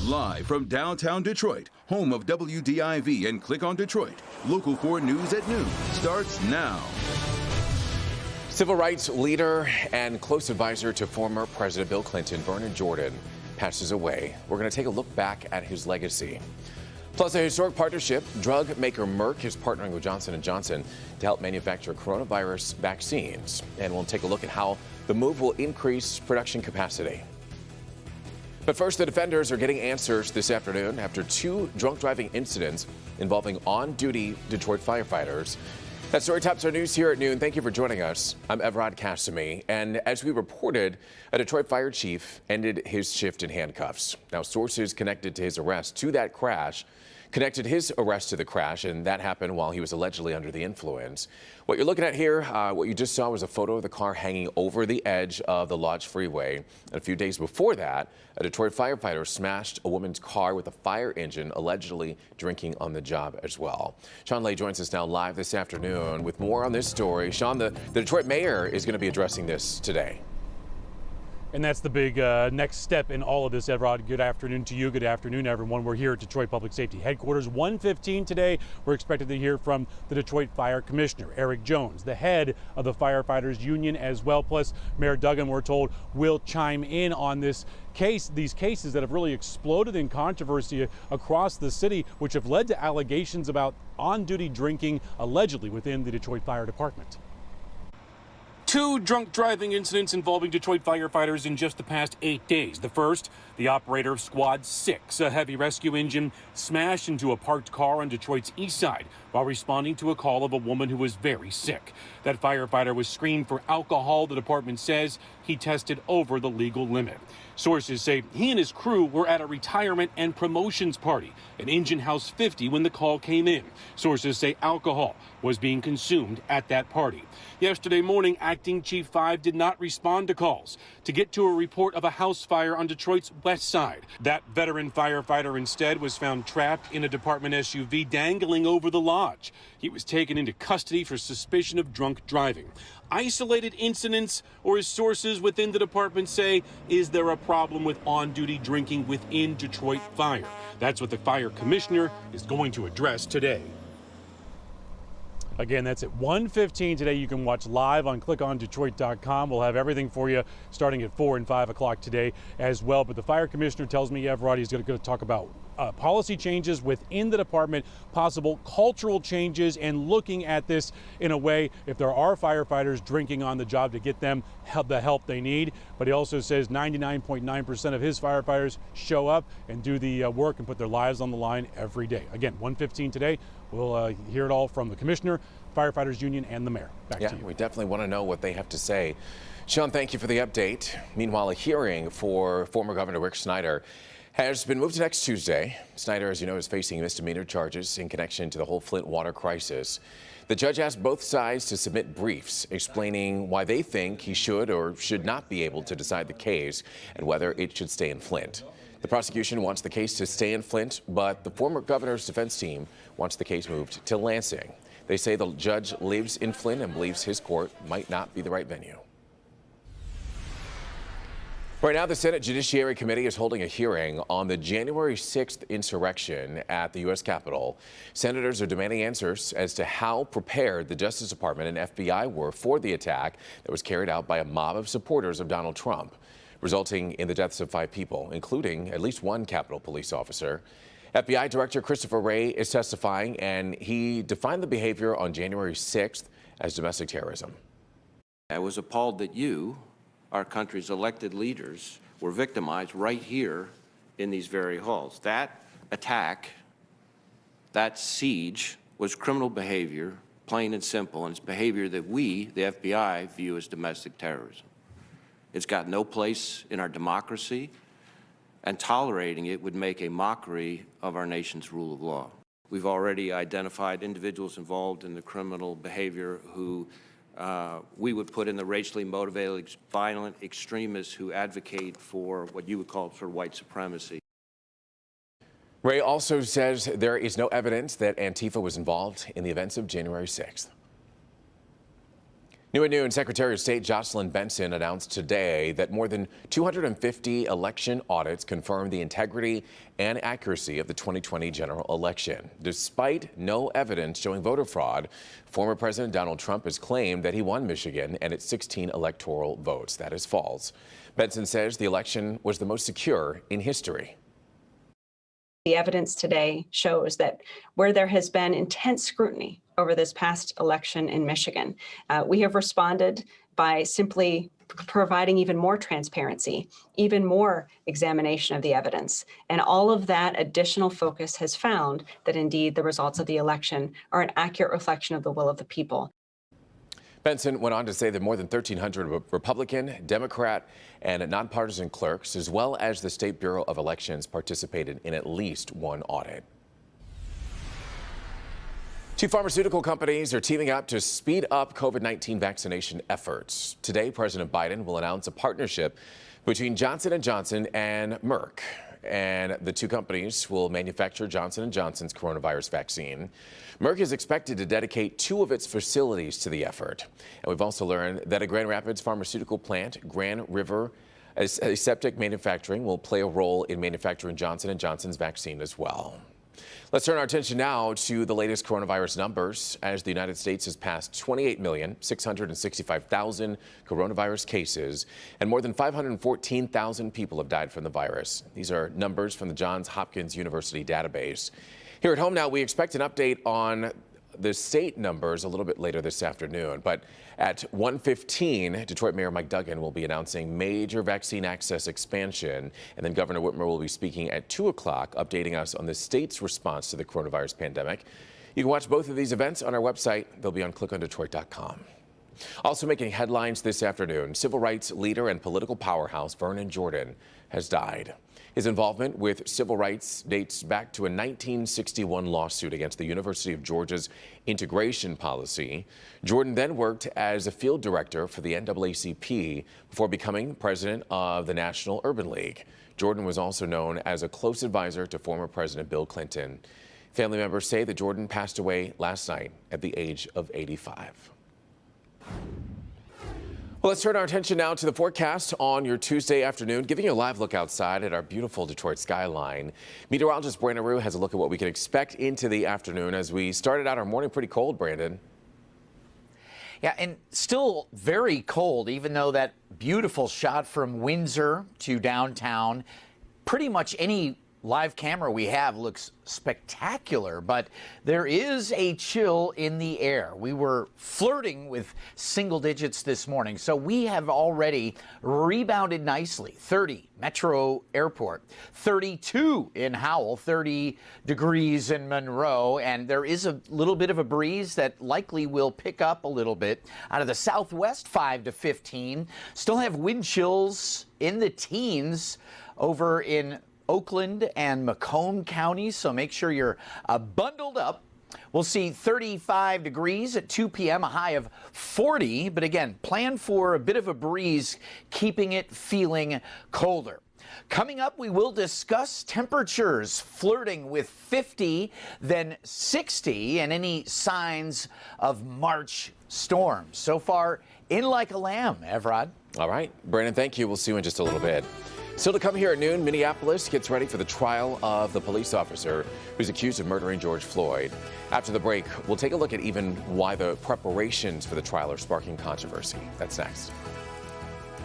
Live from downtown Detroit, home of WDIV and Click on Detroit, Local 4 News at noon starts now. Civil rights leader and close advisor to former President Bill Clinton, Vernon Jordan, passes away. We're going to take a look back at his legacy. Plus, a historic partnership. Drug maker Merck is partnering with Johnson & Johnson to help manufacture coronavirus vaccines. And we'll take a look at how the move will increase production capacity. But first, the defenders are getting answers this afternoon after two drunk driving incidents involving on-duty Detroit firefighters. That story tops our news here at noon. Thank you for joining us. I'm Evrod Cassimy, and as we reported, a Detroit fire chief ended his shift in handcuffs. Now, sources connected to his arrest to that crash connected his arrest to the crash, and that happened while he was allegedly under the influence. What you're looking at here, what you just saw was a photo of the car hanging over the edge of the Lodge Freeway. And a few days before that, a Detroit firefighter smashed a woman's car with a fire engine, allegedly drinking on the job as well. Sean Lay joins us now live this afternoon with more on this story. Sean, the Detroit mayor is going to be addressing this today. And that's the big next step in all of this, Evrod. Good afternoon to you. Good afternoon, everyone. We're here at Detroit Public Safety Headquarters. 1:15 today. We're expected to hear from the Detroit Fire Commissioner, Eric Jones, the head of the firefighters union as well. Plus, Mayor Duggan, we're told, will chime in on this case, these cases that have really exploded in controversy across the city, which have led to allegations about on-duty drinking allegedly within the Detroit Fire Department. Two drunk driving incidents involving Detroit firefighters in just the past 8 days. The first, the operator of Squad 6, a heavy rescue engine, smashed into a parked car on Detroit's east side while responding to a call of a woman who was very sick. That firefighter was screened for alcohol. The department says he tested over the legal limit. Sources say he and his crew were at a retirement and promotions party at Engine House 50 when the call came in. Sources say alcohol was being consumed at that party. Yesterday morning, Acting Chief 5 did not respond to calls to get to a report of a house fire on Detroit's west side. That veteran firefighter instead was found trapped in a department SUV dangling over the lodge. He was taken into custody for suspicion of drunk driving. Isolated incidents, or as sources within the department say, is there a problem with on-duty drinking within Detroit Fire? That's what the fire commissioner is going to address today. Again, that's at 1:15 today. You can watch live on clickondetroit.com. We'll have everything for you starting at 4 and 5 o'clock today as well. But the fire commissioner tells me, Evrod, he's going to talk about policy changes within the department, possible cultural changes, and looking at this in a way if there are firefighters drinking on the job to get them the help they need. But he also says 99.9% of his firefighters show up and do the work and put their lives on the line every day. Again, 1:15 today. We'll hear it all from the commissioner, firefighters union, and the mayor. Back to you. We definitely want to know what they have to say. Sean, thank you for the update. Meanwhile, a hearing for former Governor Rick Snyder has been moved to next Tuesday. Snyder, as you know, is facing misdemeanor charges in connection to the whole Flint water crisis. The judge asked both sides to submit briefs explaining why they think he should or should not be able to decide the case and whether it should stay in Flint. The prosecution wants the case to stay in Flint, but the former governor's defense team wants the case moved to Lansing. They say the judge lives in Flint and believes his court might not be the right venue. Right now, the Senate Judiciary Committee is holding a hearing on the January 6th insurrection at the U.S. Capitol. Senators are demanding answers as to how prepared the Justice Department and FBI were for the attack that was carried out by a mob of supporters of Donald Trump, resulting in the deaths of 5 people, including at least one Capitol Police officer. FBI Director Christopher Wray is testifying, and he defined the behavior on January 6th as domestic terrorism. I was appalled that you, our country's elected leaders, were victimized right here in these very halls. That attack, that siege, was criminal behavior, plain and simple, and it's behavior that we, the FBI, view as domestic terrorism. It's got no place in our democracy, and tolerating it would make a mockery of our nation's rule of law. We've already identified individuals involved in the criminal behavior who we would put in the racially motivated, violent extremists who advocate for what you would call sort of white supremacy. Wray also says there is no evidence that Antifa was involved in the events of January 6th. New at noon, Secretary of State Jocelyn Benson announced today that more than 250 election audits confirmed the integrity and accuracy of the 2020 general election. Despite no evidence showing voter fraud, former President Donald Trump has claimed that he won Michigan and its 16 electoral votes. That is false. Benson says the election was the most secure in history. The evidence today shows that where there has been intense scrutiny over this past election in Michigan, we have responded by simply providing even more transparency, even more examination of the evidence. And all of that additional focus has found that indeed the results of the election are an accurate reflection of the will of the people. Benson went on to say that more than 1,300 Republican, Democrat, and nonpartisan clerks, as well as the State Bureau of Elections, participated in at least one audit. Two pharmaceutical companies are teaming up to speed up COVID-19 vaccination efforts. Today, President Biden will announce a partnership between Johnson & Johnson and Merck. And the two companies will manufacture Johnson & Johnson's coronavirus vaccine. Merck is expected to dedicate 2 of its facilities to the effort. And we've also learned that a Grand Rapids pharmaceutical plant, Grand River Aseptic Manufacturing, will play a role in manufacturing Johnson & Johnson's vaccine as well. Let's turn our attention now to the latest coronavirus numbers as the United States has passed 28,665,000 coronavirus cases and more than 514,000 people have died from the virus. These are numbers from the Johns Hopkins University database. Here at home now, we expect an update on the state numbers a little bit later this afternoon. But at 1:15, Detroit Mayor Mike Duggan will be announcing major vaccine access expansion. And then Governor Whitmer will be speaking at 2 o'clock, updating us on the state's response to the coronavirus pandemic. You can watch both of these events on our website. They'll be on clickondetroit.com. Also making headlines this afternoon, civil rights leader and political powerhouse Vernon Jordan has died. His involvement with civil rights dates back to a 1961 lawsuit against the University of Georgia's integration policy. Jordan then worked as a field director for the NAACP before becoming president of the National Urban League. Jordan was also known as a close advisor to former President Bill Clinton. Family members say that Jordan passed away last night at the age of 85. Well, let's turn our attention now to the forecast on your Tuesday afternoon, giving you a live look outside at our beautiful Detroit skyline. Meteorologist Brandon Rue has a look at what we can expect into the afternoon as we started out our morning pretty cold, Brandon. Yeah, and still very cold, even though that beautiful shot from Windsor to downtown, pretty much any live camera we have looks spectacular, but there is a chill in the air. We were flirting with single digits this morning, so we have already rebounded nicely. 30 Metro Airport, 32 in Howell, 30 degrees in Monroe, and there is a little bit of a breeze that likely will pick up a little bit out of the southwest, 5 to 15. Still have wind chills in the teens over in Oakland and Macomb counties, so make sure you're bundled up. We'll see 35 degrees at 2 p.m., a high of 40, but again, plan for a bit of a breeze, keeping it feeling colder. Coming up, we will discuss temperatures flirting with 50, then 60, and any signs of March storms. So far, in like a lamb, Evrod. All right, Brandon, thank you. We'll see you in just a little bit. Still to come here at noon, Minneapolis gets ready for the trial of the police officer who's accused of murdering George Floyd. After the break, we'll take a look at even why the preparations for the trial are sparking controversy. That's next.